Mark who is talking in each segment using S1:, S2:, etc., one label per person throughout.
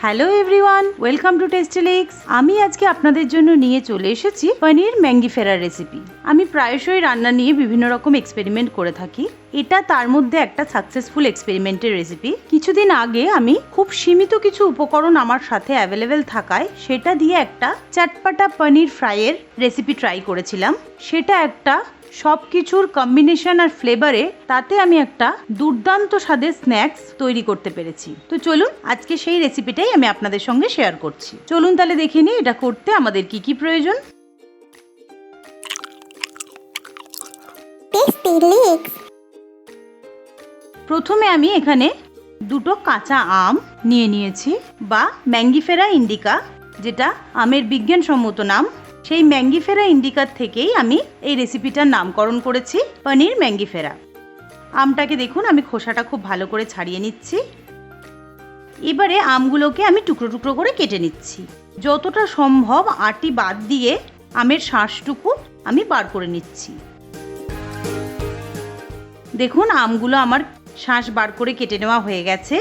S1: Hello everyone, welcome to tasty leaks. আমি আজকে আপনাদের জন্য নিয়ে চলে এসেছি পনির ম্যাঙ্গি ফেরার রেসিপি। আমি প্রায়শই রান্না নিয়ে বিভিন্ন রকম এক্সপেরিমেন্ট করে থাকি। এটা তার মধ্যে একটা সাকসেসফুল এক্সপেরিমেন্টের রেসিপি। কিছুদিন আগে আমি খুব সীমিত কিছু উপকরণ আমার সাথে অ্যাভেলেবেল থাকায় সেটা দিয়ে একটা চটপটা পনির ফ্রাইয়ের রেসিপি ট্রাই করেছিলাম। সেটা একটা সব কিছুর কম্বিনেশন আর ফ্লেভারে তাতে আমি একটা দুর্দান্ত স্বাদের স্ন্যাক্স তৈরি করতে পেরেছি। তো চলুন আজকে সেই রেসিপিটাই আমি আপনাদের সঙ্গে শেয়ার করছি। চলুন তাহলে দেখে নিই এটা করতে আমাদের কি কি প্রয়োজন। প্রথমে আমি এখানে দুটো কাঁচা আম নিয়ে নিয়েছি, বা ম্যাঙ্গিফেরা ইন্ডিকা, যেটা আমের বিজ্ঞানসম্মত নাম। সেই ম্যাঙ্গিফেরা ইন্ডিকার থেকেই আমি এই রেসিপিটার নামকরণ করেছি পনির ম্যাঙ্গিফেরা। আমটাকে দেখুন আমি খোসাটা খুব ভালো করে ছাড়িয়ে নিচ্ছি। এবারে আমগুলোকে আমি টুকরো টুকরো করে কেটে নিচ্ছি। যতটা সম্ভব আটি বাদ দিয়ে আমের শাঁসটুকু আমি বার করে নিচ্ছি। দেখুন আমগুলো আমার শাঁস বার করে কেটে নেওয়া হয়ে গেছে।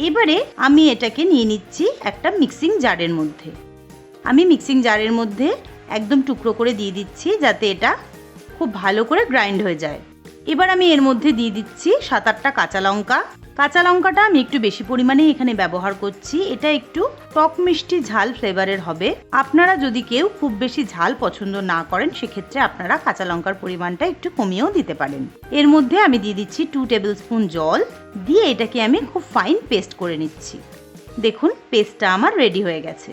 S1: এবারে আমি এটাকে নিয়ে নিচ্ছি একটা মিক্সিং জারের মধ্যে। আমি মিক্সিং জারের মধ্যে একদম টুকরো করে দিয়ে দিচ্ছি যাতে এটা খুব ভালো করে গ্রাইন্ড হয়ে যায়। এবার আমি এর মধ্যে দিয়ে দিচ্ছি 7-8টা কাঁচা লঙ্কা। কাঁচা লঙ্কাটা আমি একটু বেশি পরিমাণে এখানে ব্যবহার করছি। এটা একটু টক মিষ্টি ঝাল ফ্লেভারের হবে। আপনারা যদি কেউ খুব বেশি ঝাল পছন্দ না করেন সেক্ষেত্রে আপনারা কাঁচা লঙ্কার পরিমাণটা একটু কমিয়েও দিতে পারেন। এর মধ্যে আমি দিয়ে দিচ্ছি 2 টেবিল স্পুন জল, দিয়ে এটাকে আমি খুব ফাইন পেস্ট করে নিচ্ছি। দেখুন পেস্টটা আমার রেডি হয়ে গেছে।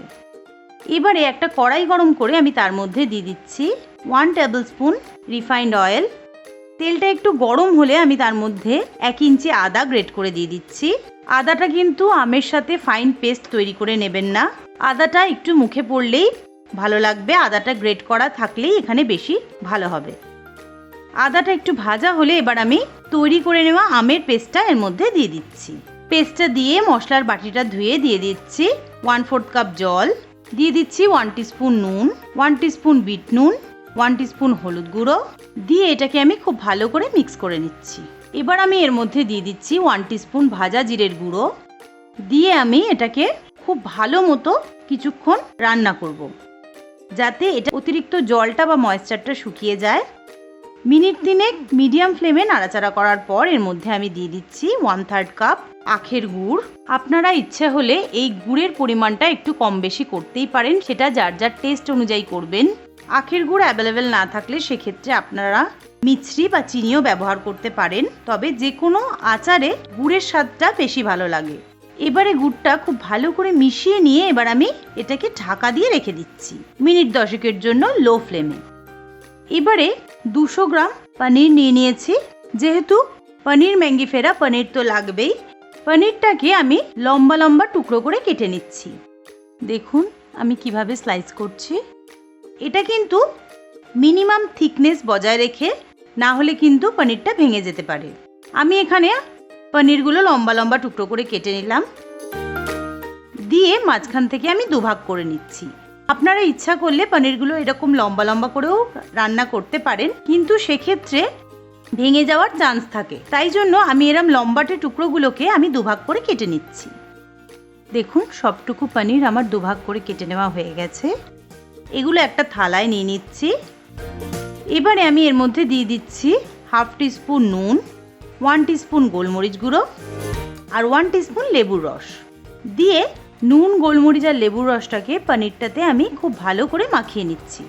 S1: এবারে একটা কড়াই গরম করে আমি তার মধ্যে দিয়ে দিচ্ছি 1 টেবিল স্পুন রিফাইন্ড অয়েল। তেলটা একটু গরম হলে আমি তার মধ্যে 1 ইঞ্চি আদা গ্রেট করে দিয়ে দিচ্ছি। আদাটা কিন্তু আমের সাথে ফাইন পেস্ট তৈরি করে নেবেন না, আদাটা একটু মুখে পড়লেই ভালো লাগবে। আদাটা গ্রেট করা থাকলেই এখানে বেশি ভালো হবে। আদাটা একটু ভাজা হলে এবার আমি তৈরি করে নেওয়া আমের পেস্টটা এর মধ্যে দিয়ে দিচ্ছি। পেস্টটা দিয়ে মশলার বাটিটা ধুয়ে দিয়ে দিচ্ছি 1/4 কাপ জল, দিয়ে দিচ্ছি 1 টিস্পুন নুন, 1 টিস্পুন বিট নুন, 1 টিস্পুন হলুদ গুঁড়ো, দিয়ে এটাকে আমি খুব ভালো করে মিক্স করে নিচ্ছি। এবার আমি এর মধ্যে দিয়ে দিচ্ছি 1 টিস্পুন ভাজা জিরের গুঁড়ো, দিয়ে আমি এটাকে খুব ভালো মতো কিছুক্ষণ রান্না করব যাতে এটা অতিরিক্ত জলটা বা ময়েশ্চারটা শুকিয়ে যায়। মিনিট 3 মিডিয়াম ফ্লেমে নাড়াচাড়া করার পর এর মধ্যে আমি দিয়ে দিচ্ছি 1/3 কাপ আখের গুড়। আপনারা ইচ্ছে হলে এই গুড়ের পরিমাণটা একটু কম বেশি করতেই পারেন, সেটা যার যার টেস্ট অনুযায়ী করবেন। আখের গুড় অ্যাভেলেবেল না থাকলে সেক্ষেত্রে আপনারা মিছরি বা চিনিও ব্যবহার করতে পারেন, তবে যে কোনো আচারে গুড়ের স্বাদটা বেশি ভালো লাগে। এবারে গুড়টা খুব ভালো করে মিশিয়ে নিয়ে এবার আমি এটাকে ঢাকা দিয়ে রেখে দিচ্ছি মিনিট 10 জন্য লো ফ্লেমে। এবারে 200 গ্রাম পনির নিয়ে নিয়েছি। যেহেতু পনির ম্যাঙ্গিফেরা পনির তো লাগবেই, পনিরটাকে আমি লম্বা লম্বা টুকরো করে কেটে নিচ্ছি। দেখুন আমি কিভাবে স্লাইস করছি। এটা কিন্তু মিনিমাম থিকনেস বজায় রেখে, না হলে কিন্তু পনিরটা ভেঙে যেতে পারে। আমি এখানে পনিরগুলো লম্বা লম্বা টুকরো করে কেটে নিলাম, দিয়ে মাঝখান থেকে আমি দুভাগ করে নিচ্ছি। আপনারা ইচ্ছা করলে পনিরগুলো এরকম লম্বা লম্বা করেও রান্না করতে পারেন, কিন্তু সেক্ষেত্রে ভেঙে যাওয়ার চান্স থাকে। তাই জন্য আমি এরম লম্বাটে টুকরোগুলোকে আমি দুভাগ করে কেটে নিচ্ছি। দেখুন সবটুকু পনির আমার দুভাগ করে কেটে নেওয়া হয়ে গেছে। এগুলো একটা থালায় নিয়ে নিচ্ছি। এবারে আমি এর মধ্যে দিয়ে দিচ্ছি 1/2 টিস্পুন নুন, 1 টিস্পুন গোলমরিচ গুঁড়ো আর 1 টিস্পুন লেবুর রস, দিয়ে নুন গোলমরিচ আর লেবুর রসটাকে পনিরটাতে আমি খুব ভালো করে মাখিয়ে নিচ্ছি।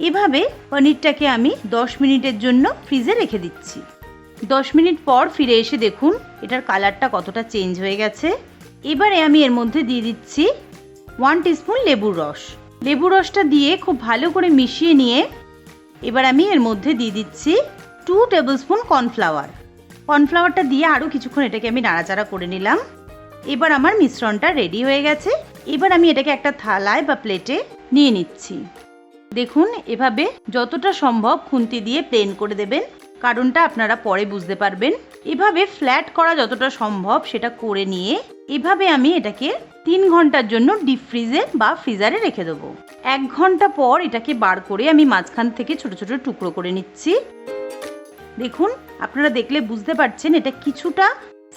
S1: এভাবে পনিরটাকে আমি 10 মিনিটের জন্য ফ্রিজে রেখে দিচ্ছি। 10 মিনিট পর ফিরে এসে দেখুন এটার কালারটা কতটা চেঞ্জ হয়ে গেছে। এবারে আমি এর মধ্যে দিয়ে দিচ্ছি 1 টিস্পুন লেবুর রস। লেবুর রসটা দিয়ে খুব ভালো করে মিশিয়ে নিয়ে এবার আমি এর মধ্যে দিয়ে দিচ্ছি 2 টেবিল স্পুন কর্নফ্লাওয়ার। কর্নফ্লাওয়ারটা দিয়ে আরও কিছুক্ষণ এটাকে আমি নাড়াচাড়া করে নিলাম। এবার আমার মিশ্রণটা রেডি হয়ে গেছে। এবার আমি এটাকে একটা থালায় বা প্লেটে নিয়ে নিচ্ছি। দেখুন এভাবে যতটা সম্ভব খুন্তি দিয়ে প্লেন করে দেবেন, কারণটা আপনারা পরে বুঝতে পারবেন। এভাবে ফ্ল্যাট করা যতটা সম্ভব সেটা করে নিয়ে এভাবে আমি এটাকে 3 ঘন্টার জন্য ডিপ ফ্রিজে বা ফ্রিজারে রেখে দেবো। 1 ঘন্টা পর এটাকে বার করে আমি মাঝখান থেকে ছোট ছোট টুকরো করে নিচ্ছি। দেখুন আপনারা দেখলে বুঝতে পারছেন এটা কিছুটা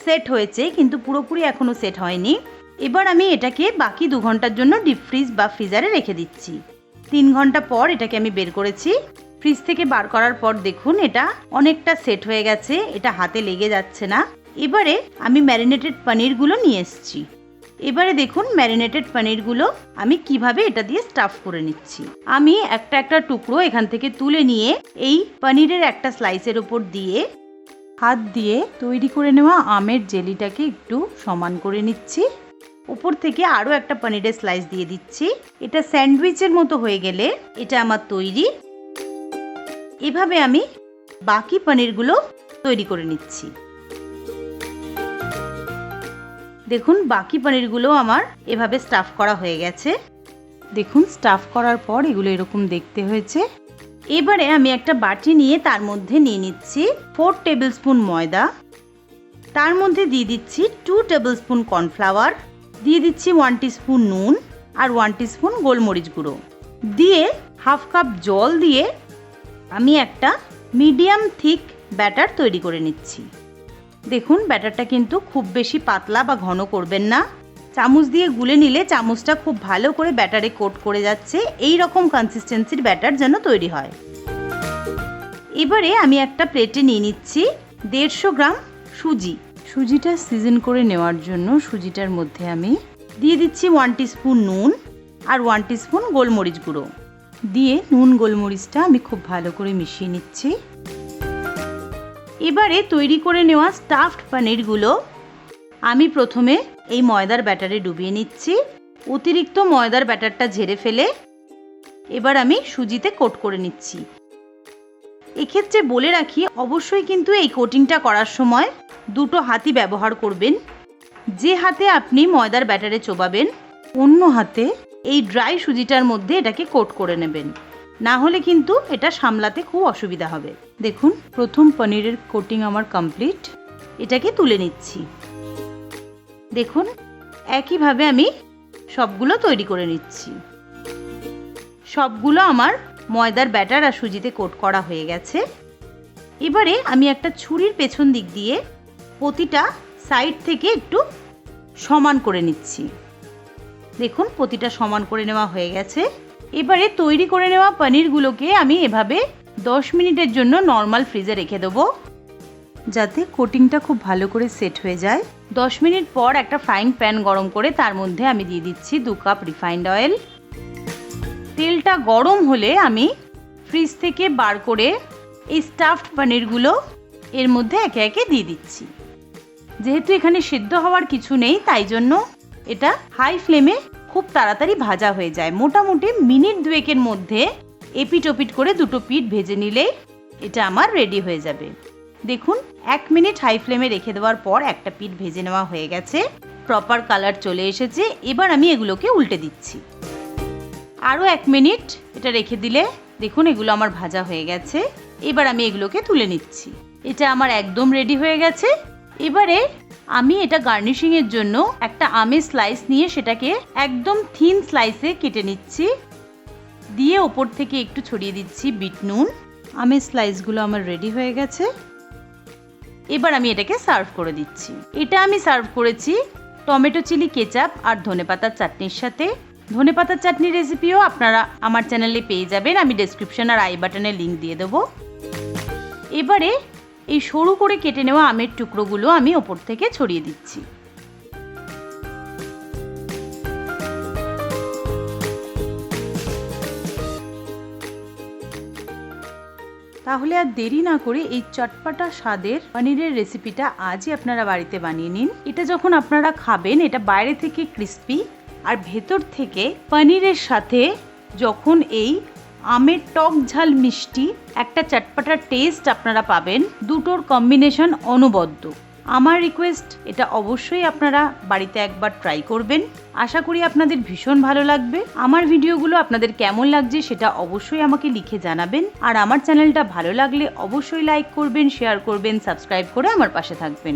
S1: সেট হয়েছে, কিন্তু পুরোপুরি এখনো সেট হয়নি। এবার আমি এটাকে বাকি 2 ঘন্টার জন্য ডিপ ফ্রিজ বা ফ্রিজারে রেখে দিচ্ছি। 3 ঘন্টা পর এটাকে আমি বের করেছি। ফ্রিজ থেকে বার করার পর দেখুন এটা অনেকটা সেট হয়ে গেছে, এটা হাতে লেগে যাচ্ছে না। এবারে আমি ম্যারিনেটেড পনিরগুলো নিয়ে এসেছি। এবারে দেখুন ম্যারিনেটেড পনিরগুলো আমি কিভাবে এটা দিয়ে স্টাফ করে নিচ্ছি। আমি একটা একটা টুকরো এখান থেকে তুলে নিয়ে এই পনিরের একটা স্লাইসের উপর দিয়ে হাত দিয়ে তৈরি করে নেওয়া আমের জেলিটাকে একটু সমান করে নিচ্ছি। উপর থেকে আরও একটা পনিরের স্লাইস দিয়ে দিচ্ছি। এটা স্যান্ডউইচের মতো হয়ে গেলে এটা আমার তৈরি। এভাবে আমি বাকি পনিরগুলো তৈরি করে নিচ্ছি। দেখুন বাকি পনিরগুলো আমার এভাবে স্টাফ করা হয়ে গেছে। দেখুন স্টাফ করার পর এগুলো এরকম দেখতে হয়েছে। এবারে আমি একটা বাটি নিয়ে তার মধ্যে নিয়ে নিচ্ছি 4 টেবিল স্পুন ময়দা, তার মধ্যে দিয়ে দিচ্ছি 2 টেবিল স্পুন কর্নফ্লাওয়ার, দিয়ে দিচ্ছি 1 টিস্পুন নুন আর 1 টিস্পুন গোলমরিচ গুঁড়ো দিয়ে 1/2 কাপ জল দিয়ে আমি একটা মিডিয়াম থিক ব্যাটার তৈরি করে নিচ্ছি। দেখুন ব্যাটারটা কিন্তু খুব বেশি পাতলা বা ঘন করবেন না। চামচ দিয়ে গুলে নিলে চামচটা খুব ভালো করে ব্যাটারে কোট করে যাচ্ছে, এই রকম কনসিস্টেন্সির ব্যাটার যেন তৈরি হয়। এবারে আমি একটা প্লেটে নিয়ে নিচ্ছি 150 গ্রাম সুজি। সুজিটা সিজন করে নেওয়ার জন্য সুজিটার মধ্যে আমি দিয়ে দিচ্ছি 1 টিস্পুন নুন আর 1 টিস্পুন গোলমরিচ গুঁড়ো দিয়ে নুন গোলমরিচটা আমি খুব ভালো করে মিশিয়ে নিচ্ছি। এবারে তৈরি করে নেওয়া স্টাফড পনিরগুলো আমি প্রথমে এই ময়দার ব্যাটারে ডুবিয়ে নিচ্ছি। অতিরিক্ত ময়দার ব্যাটারটা ঝেড়ে ফেলে এবার আমি সুজিতে কোট করে নিচ্ছি। এক্ষেত্রে বলে রাখি অবশ্যই কিন্তু এই কোটিংটা করার সময় 2টো হাতই ব্যবহার করবেন। যে হাতে আপনি ময়দার ব্যাটারে চোবাবেন অন্য হাতে এই ড্রাই সুজিটার মধ্যে এটাকে কোট করে নেবেন, না হলে কিন্তু এটা সামলাতে খুব অসুবিধা হবে। দেখুন প্রথম পনিরের কোটিং আমার কমপ্লিট, এটাকে তুলে নিচ্ছি। দেখুন একইভাবে আমি সবগুলো তৈরি করে নিচ্ছি। সবগুলো আমার ময়দার ব্যাটার আর সুজিতে কোট করা হয়ে গেছে। এবারে আমি একটা ছুরির পেছন দিক দিয়ে প্রতিটা সাইড থেকে একটু সমান করে নিচ্ছি। দেখুন প্রতিটা সমান করে নেওয়া হয়ে গেছে। এবারে তৈরি করে নেওয়া পনিরগুলোকে আমি এভাবে 10 মিনিটের জন্য নর্মাল ফ্রিজে রেখে দেবো, যাতে কোটিংটা খুব ভালো করে সেট হয়ে যায়। 10 মিনিট পর একটা ফ্রাইং প্যান গরম করে তার মধ্যে আমি দিয়ে দিচ্ছি 2 কাপ রিফাইন্ড অয়েল। তেলটা গরম হলে আমি ফ্রিজ থেকে বার করে এই স্টাফড পনিরগুলো এর মধ্যে একে একে দিয়ে দিচ্ছি। যেহেতু এখানে সিদ্ধ হওয়ার কিছু নেই তাই জন্য এটা হাই ফ্লেমে খুব তাড়াতাড়ি ভাজা হয়ে যায়। মোটামুটি মিনিট 2-এর মধ্যে এপিট ওপিট করে 2টো পিঠ ভেজে নিলে এটা আমার রেডি হয়ে যাবে। দেখুন 1 মিনিট হাই ফ্লেমে রেখে দেওয়ার পর একটা পিঠ ভেজে নেওয়া হয়ে গেছে, প্রপার কালার চলে এসেছে। এবার আমি এগুলোকে উল্টে দিচ্ছি। আরও 1 মিনিট এটা রেখে দিলে দেখুন এগুলো আমার ভাজা হয়ে গেছে। এবার আমি এগুলোকে তুলে নিচ্ছি। এটা আমার একদম রেডি হয়ে গেছে। এবারে আমি এটা গার্নিশিংয়ের জন্য একটা আমের স্লাইস নিয়ে সেটাকে একদম থিন স্লাইসে কেটে নিচ্ছি, দিয়ে ওপর থেকে একটু ছড়িয়ে দিচ্ছি বিট নুন। আমের স্লাইসগুলো আমার রেডি হয়ে গেছে। এবার আমি এটাকে সার্ভ করে দিচ্ছি। এটা আমি সার্ভ করেছি টমেটো চিলি কেচাপ আর ধনেপাতার চাটনির সাথে। ধনেপাতার চাটনির রেসিপিও আপনারা আমার চ্যানেলে পেয়ে যাবেন, আমি ডেসক্রিপশন আর আই বাটনে লিঙ্ক দিয়ে দেবো। এবারে এই সরু করে কেটে নেওয়া আমের টুকরোগুলো আমি ওপর থেকে ছড়িয়ে দিচ্ছি। তাহলে আর দেরি না করে এই চটপটা স্বাদের পনিরের রেসিপিটা আজই আপনারা বাড়িতে বানিয়ে নিন। এটা যখন আপনারা খাবেন এটা বাইরে থেকে ক্রিস্পি আর ভেতর থেকে পনিরের সাথে যখন এই আমের টক ঝাল মিষ্টি একটা চটপটা টেস্ট আপনারা পাবেন, দুটোর কম্বিনেশন অনবদ্য। আমার রিকোয়েস্ট এটা অবশ্যই আপনারা বাড়িতে একবার ট্রাই করবেন। আশা করি আপনাদের ভীষণ ভালো লাগবে। আমার ভিডিওগুলো আপনাদের কেমন লাগছে সেটা অবশ্যই আমাকে লিখে জানাবেন। আর আমার চ্যানেলটা ভালো লাগলে অবশ্যই লাইক করবেন, শেয়ার করবেন, সাবস্ক্রাইব করে আমার পাশে থাকবেন।